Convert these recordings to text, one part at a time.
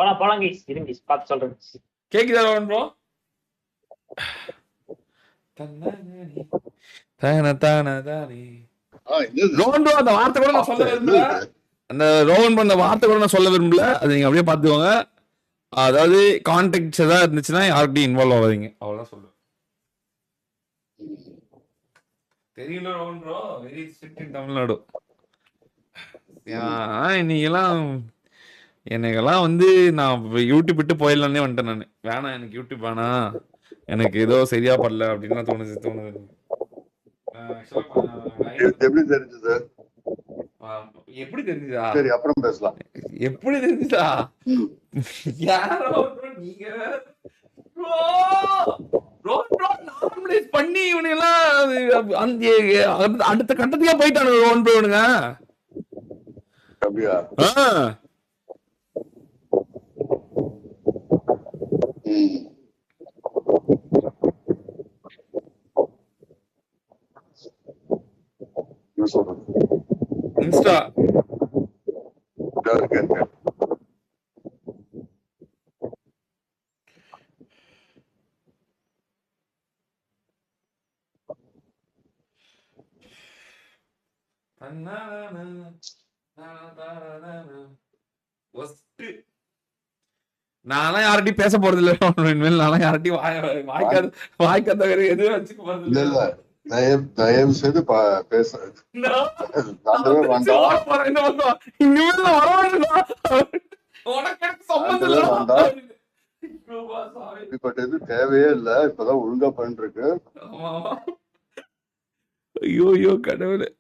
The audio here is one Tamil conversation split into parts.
போலாம் கைஸ், இருங்க கைஸ், பார்த்து சொல்றேன். கேக்குதா ரோஹன் ப்ரோ? ரோஹன் ப்ரோ அந்த வார்த்தை கூட நான் சொல்ல விரும்பல. அந்த ரோஹன் ப்ரோ அந்த வார்த்தை கூட நான் சொல்ல விரும்பல. அது நீங்க அப்படியே பாத்துக்கோங்க. அதாவது கான்டெக்ட் ஏதாவது இருந்துச்சுன்னா யார்கிட்டையும் இன்வால்வ் ஆகாதீங்க, அவ்வளவுதான் சொல்லுவேன். தெரியல ரோஹன் ப்ரோ, வெரி ஸ்ட்ரிக்ட் இன் தமிழ்நாடு. நீங்கெல்லாம் எனக்கெல்லாம் வந்து நான் யூடியூப் விட்டு போயிடலான்னே வந்துட்டேன் நான். வேணாம் எனக்கு யூடியூப் வேணாம், எனக்கு ஏதோ சரியா படல அப்படின்னு தோணுது. எப்படி தெரிஞ்சது? எப்படி தெரிஞ்சுதா? சரி அப்புறம் பேசலாம். எப்படி தெரிஞ்சுதா? யாரோ நீங்க பண்ணி இவனுங்கெல்லாம் அடுத்த கட்டத்துக்கே போயிட்டானுங்க ரோஹன் ப்ரோனுங்க. அப்படியா? இன்ஸ்டா நான்லாம் யார்கிட்டயும் பேச போறது இல்ல. நான்லாம் யார்கிட்டயும் வாய்க்காத எதுவும் வச்சுக்க போறது இல்ல. தயவு செய்து பேச இப்படிப்பட்டது தேவையே இல்ல. இப்பதான் ஒழுங்கா பண்ணிருக்கு. ஐயோ கடவுளே.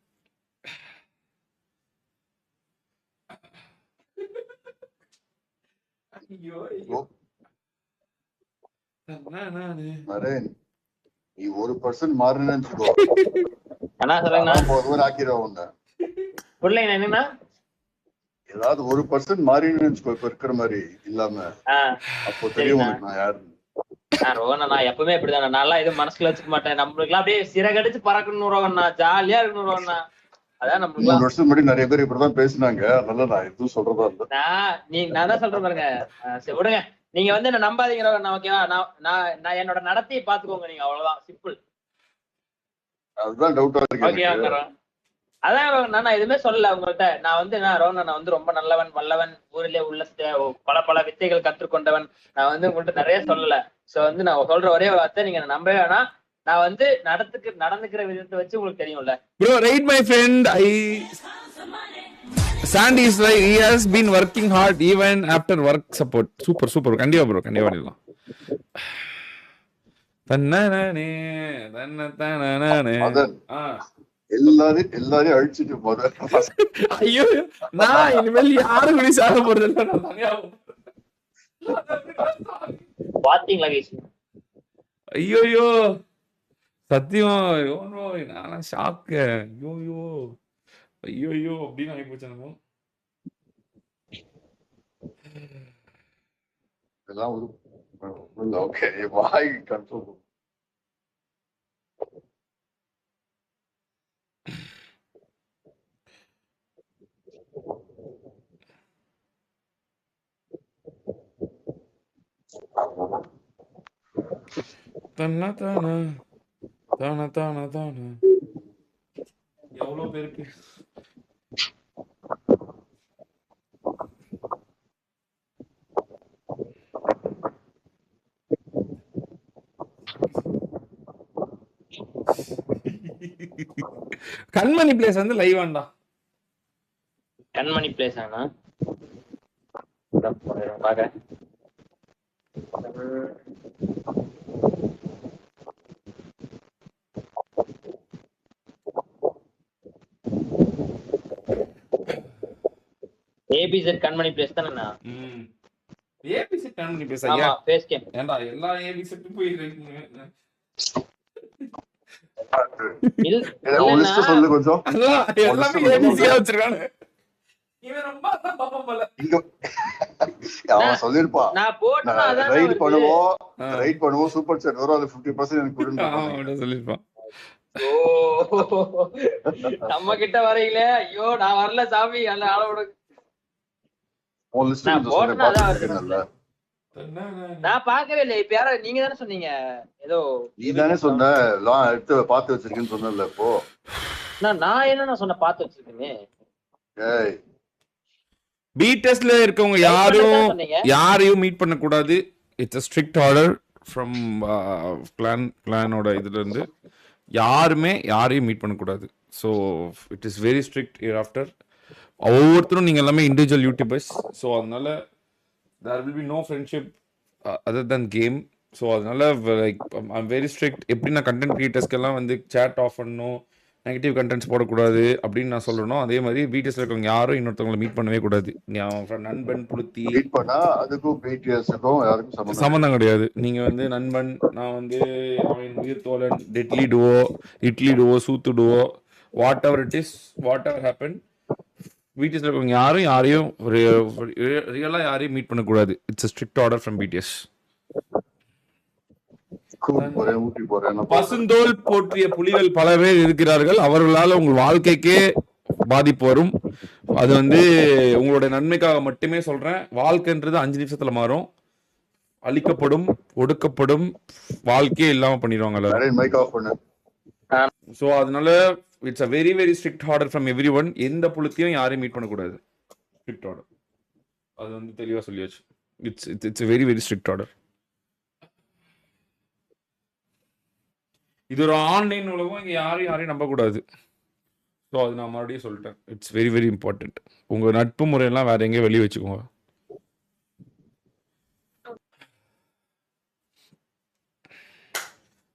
நீ 1% மாறினு ஏதாவது 1% மாறினு இப்ப இருக்கிற மாதிரி இல்லாம அப்போ தெரியும் உனக்கு நான் யாரு. நான் எப்பவுமே இப்படிதான், நான் எதுவும் மனசுல வச்சுக்க மாட்டேன். நம்மளுக்கு எல்லாம் அப்படியே சிறகடிச்சு பறக்கணும் ரோகண்ணா, ஜாலியா இருக்கணும் ரோகண்ணா. அதான் நம்ம 3 வருஷம் முன்னாடி நிறைய பேர் இப்படிதான் பேசினாங்க. அதனால நான் எதுவும் சொல்றதா இல்ல. நான் தான் சொல்றேன் பாருங்க. சரி விடுங்க, நீங்க வந்து என்ன நம்பாதீங்க ரோகண்ணா, ஓகேவா? நான் என்னோட நடத்தையை பாத்துக்கோங்க நீங்க, அவ்வளவுதான், சிம்பிள். அதுதான் டவுட்டா இருக்கு. அதான் நான் எதுவுமே சொல்லல உங்கள்கிட்ட. நான் வந்து ரோகண்ணா வந்து ரொம்ப நல்லவன், வல்லவன், ஊரிலே உள்ள பல வித்தைகள் கற்றுக்கொண்டவன். நான் வந்து உங்கள்கிட்ட நிறைய சொல்லல. சோ வந்து நான் சொல்ற ஒரே வார்த்தை, நீங்க நம்பவே வேணாம். நான் வந்து நடந்துக்கிற விதத்தை வச்சு உங்களுக்கு தெரியும்ல. Bro, right my friend, Sandy is like he has been working hard even after work support. Super கண்டிப்பா bro, கண்டிப்பா பண்ணிடலாம். எல்லாரையும் அழிச்சிட்டு போற. ஐயோ நான் இனிமேல் யாரும் கூட சாக போறது இல்ல. பாத்தீங்களா? ஐயோ சத்தியம் நான் ஷாக்கு. ஐயோ அப்படின்னு ஆகி போச்சு. இதெல்லாம் ஒரு ஓகே வாய் கண்ட்ரோல். எவ்வளவு பேருக்கு கண்மணி பிளேஸ் வந்து லைவ் ஆண்டா. கண்மணி பிளேஸ் ஆனா பாக்க ஏபிசெட் கண்மணி பிளேஸ் தானே. ஏபிசெட் கண்மணி பிளேஸ் ஐயா. ஃபேஸ் கேம் ஏண்டா எல்லா ஏபிசெட்டும் போய் இருக்கீங்க. சொல்லு கொஞ்சம். எல்லாமே ஏபிசியா வச்சிருக்காங்க. இவன் ரொம்ப தான் பாப்பா போல. அவன் சொல்லிருப்பான், நான் போட்டா ரைட் பண்ணுவோம் சூப்பர் சாட் வரும், அது 50% எனக்கு கொடுங்க சொல்லிருப்பான். நம்ம கிட்ட வரீங்களே, ஐயோ நான் வரல சாமி, அந்த ஆளோட உன் லிஸ்ட் நான் கொஞ்சம் சொன்னேன் போட்டேன்னா அதான் வருது பாத்துருக்கேன்ல. நான் பார்க்கவே இல்லை. இப்ப யாரோ நீங்க தானே சொன்னீங்க ஏதோ நீ தானே சொன்ன எடுத்து பார்த்து வச்சிருக்கேன்னு சொன்னல இப்போ. நான் என்ன சொன்ன பார்த்து வச்சிருக்கேன்னு. ஏய் பி டெஸ்ட்ல இருக்கவங்க யாரையும் மீட் பண்ண கூடாது. It's a strict order from கிளானோட இதுல இருந்து யாருமே யாரையும் மீட் பண்ணக்கூடாது. So it is very strict year after. ஒவ்வொருத்தரும் நீங்கள் எல்லாமே இண்டிவிஜுவல் யூடியூபர்ஸ். ஸோ அதனால there will be no friendship other than game. So அதனால லைக் ஐம் வெரி ஸ்ட்ரிக்ட். எப்படி நான் கண்டென்ட் கிரியேட்டர்ஸ்க்கெல்லாம் வந்து சேட் ஆஃப் பண்ணணும், நெகட்டிவ் கண்டென்ட்ஸ் போடக்கூடாது அப்படின்னு நான் சொல்லணும். அதே மாதிரி பிடிஎஸ்ல இருக்கவங்க யாரும் இன்னொருத்தவங்களை மீட் பண்ணவே கூடாது. நண்பன் புளுத்தி மீட் பண்ணா அதுக்கும் பிடிஎஸ்க்கும் யாருக்கும் சம்மந்தம் கிடையாது. நீங்க வந்து நண்பன், நான் வந்து அவன் உயிர் தோழன், டெட்லி டுவோ, இட்லி டுவோ, சூத்து duo, whatever it is, whatever happen, பிடிஎஸ்ல இருக்கவங்க யாரையும் ரியலா யாரையும் மீட் பண்ணக்கூடாது. It's a strict order from BTS. Ooty போறேன். பசுந்தோல் போற்றிய புலிகள் பல பேர் இருக்கிறார்கள். அவர்களால் உங்கள் வாழ்க்கைக்கே பாதிப்பு வரும். அது வந்து உங்களுடைய நன்மைக்காக மட்டுமே சொல்றேன். வாழ்க்கைன்றது 5 நிமிஷத்துல மாறும், அழிக்கப்படும், ஒடுக்கப்படும், வாழ்க்கையே இல்லாம பண்ணிடுவாங்க. மைக் ஆஃப் பண்ணு. ஸோ அதனால it's a very very strict order from every one. எந்த புலத்தையும் யாரையும் மீட் பண்ணக்கூடாது. Strict order. அது வந்து தெளிவா சொல்லியாச்சு. It's a very very strict order. இது ஒரு ஆன்லைன் உலகம். இங்கே யாரையும் நம்பக்கூடாது. ஸோ அது நான் மறுபடியும் சொல்லிட்டேன். It's very very important. உங்கள் நட்பு முறையெல்லாம் வேற எங்கேயும் வெளியே வச்சுக்கோங்க.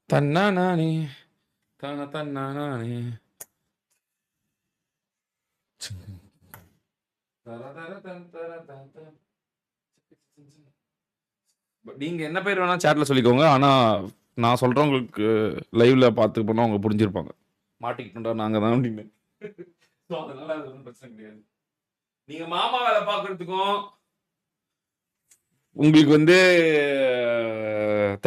தன்னா நானே தன்னா நானே நீங்க என்ன பேர் வேணா சேட்ல சொல்லிக்கோங்க. ஆனா நான் சொல்றவங்களுக்கு லைவ்ல பார்த்து போனா அவங்க புரிஞ்சிருப்பாங்க. மாட்டிக்கிட்டோம்டா நாங்க தான் அப்படின்னு. அதனால அது ஒன்றும் பிரச்சனை கிடையாது. நீங்க மாமா வேலை பார்க்கறதுக்கும் உங்களுக்கு வந்து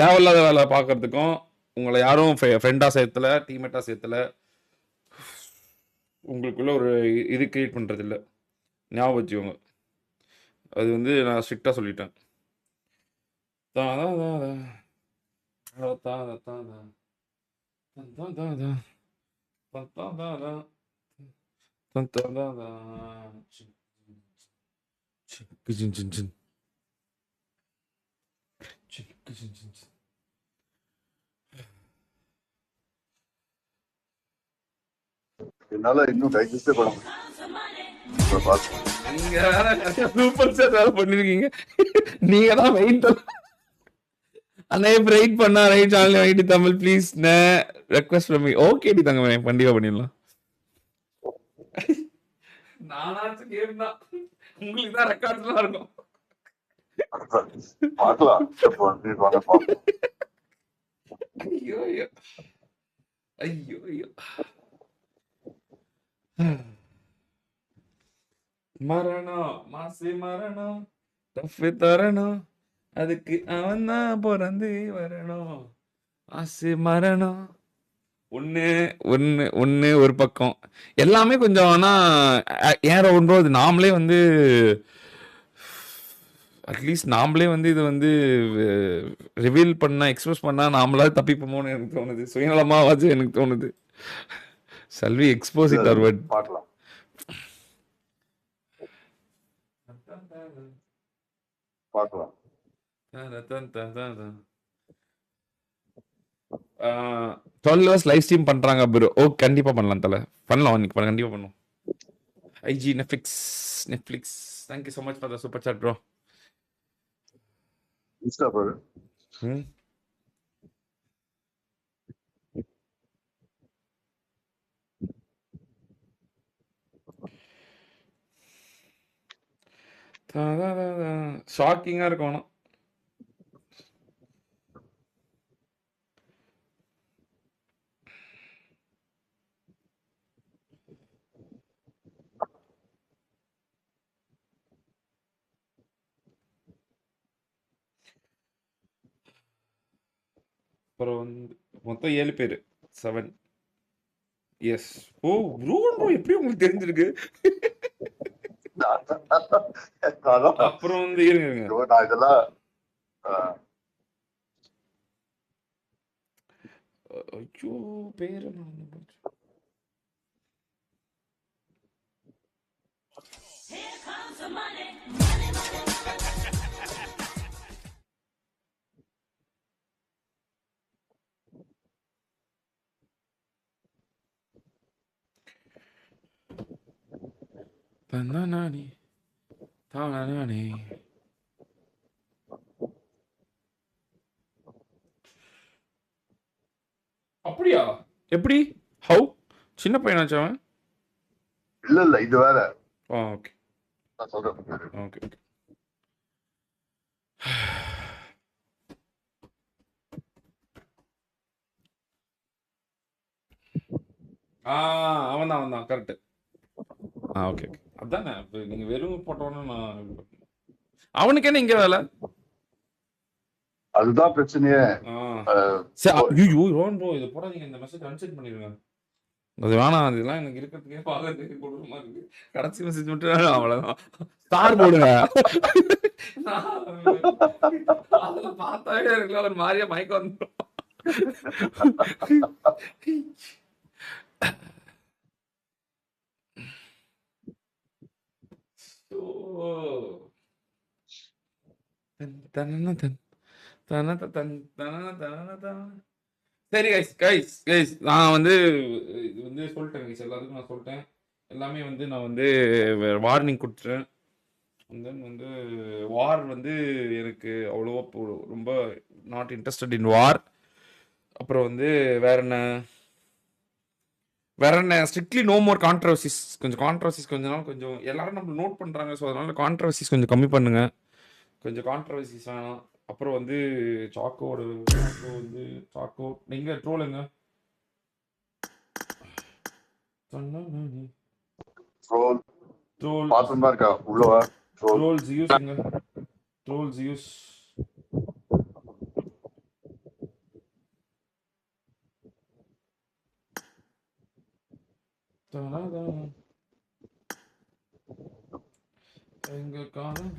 தேவையில்லாத வேலை பார்க்கறதுக்கும் உங்களை யாரும் ஃப்ரெண்டா சேர்த்தல, டீம்மேட்டா சேர்த்தல, உங்களுக்குள்ள ஒரு இது கிரியேட் பண்றது இல்லை. ஞாபகம் வச்சுக்கோங்க. அது வந்து நான் ஸ்ட்ரிக்டா சொல்லிட்டேன். என்னால இன்னும் டைஜஸ்டே பண்ண நீங்க சூப்பர் ஸ்டார் வேலை பண்ணிருக்கீங்க. நீங்க தான் வெயிட் அண்ணே வெயிட் பண்ணா right channel wait Tamil please request பண்ணி ஓகே டி தங்க கண்டிப்பா பண்ணிடலாம். நானாச்சும் கேம் தான், உங்களுக்கு தான் ரெக்கார்ட்ஸ்லாம் இருக்கும். பார்க்கலாம். ஐயோ ஐயோ ஐயோ ஐயோ. மரணம் மாசி மரணம் தப்பு தரணும், அதுக்கு அவன் தான் பிறந்து வரணும். மாசி மரணம் ஒண்ணு ஒண்ணு ஒண்ணு ஒரு பக்கம் எல்லாமே கொஞ்சம். ஆனா ஏன் ரவுண்டோ அது நாமளே வந்து அட்லீஸ்ட் நாமளே வந்து இது வந்து ரிவீல் பண்ணா எக்ஸ்பிரஸ் பண்ணா நாமளா தப்பிப்போமோன்னு எனக்கு தோணுது. சுயநலமாவாச்சு எனக்கு தோணுது. Shall we expose it or what? பார்க்கலாம். பார்க்கலாம். 12 hours லைவ் ஸ்ட்ரீம் பண்றாங்க ப்ரோ. ஓ கண்டிப்பா பண்ணலாம் தல, பண்ணலாம் இன்னைக்கு கண்டிப்பா பண்ணுவோம். IG Netflix thank you so much for the super chat bro. Insta bro. ஷாக்கிங்கா இருக்கணும். அப்புறம் வந்து மொத்தம் 7 பேர் 7. எஸ். ஓ ப்ரோ எப்படி உங்களுக்கு தெரிஞ்சிருக்கு? அதான். அப்புறம் வந்து இருங்க ஐயோ, நான் இதெல்லாம் ஐயோ பேரு மறந்து போச்சு. தன்னானே தானானே. அப்படியா? எப்படி? ஹவு? சின்ன பையனாச்சு அவன்? இல்ல இது வேற. ஓகே நான் சொல்றேன். Okay okay. அவன் தான் கரெக்ட். Okay okay. அதானே இப்போ நீங்க வெறும் போட்டோன்னு நான் அவனுக்கு என்ன இங்க வேலை? அதுதான் பிரச்சனையே. ஐயோ ரோன் ப்ரோ இதை போடாதீங்க, இந்த மெசேஜ் அன்செட் பண்ணிடுங்க. அது வேணாம், அதெல்லாம் எனக்கு இருக்கிறதுக்கே பார்க்கறதுக்கு கொடூரமா இருக்கு. கடைசி மெசேஜ் மட்டும் அவ்வளவுதான். ஸ்டார் போடுங்க. அதெல்லாம் பார்த்தாவே எனக்கு ஒரு மாதிரியா மயக்கம் வந்துடும். சரி கைஸ் நான் வந்து இது வந்து சொல்லிட்டேன் கைஸ், எல்லாத்துக்கும் நான் சொல்லிட்டேன். எல்லாமே வந்து நான் வந்து வார்னிங் கொடுத்துட்டேன். தென் வந்து வார் வந்து எனக்கு அவ்வளோவா ரொம்ப நாட் இன்ட்ரெஸ்டட் இன் வார். அப்புறம் வந்து வேற என்ன ஸ்ட்ரிக்ட்லி நோ மோர் கான்ட்ரவர்சிஸ். கொஞ்சம் கான்ட்ரவர்சிஸ் கொஞ்ச நாள் கொஞ்சம் எல்லாரும் நம்ம நோட் பண்ணுறாங்க. ஸோ அதனால கான்ட்ரவர்சிஸ் கொஞ்சம் கம்மி பண்ணுங்க. கொஞ்சம் கான்ட்ரவர்சிஸ் வேணாம். அப்புறம் வந்து சாக்கோ வந்து சாக்கோ நீங்க ட்ரோலுங்க. ட்ரோல் பாத்ரூம் இருக்கா உள்ளவா? ட்ரோல்ஸ் யூஸ்ங்க. Trolls use. எங்க காலம்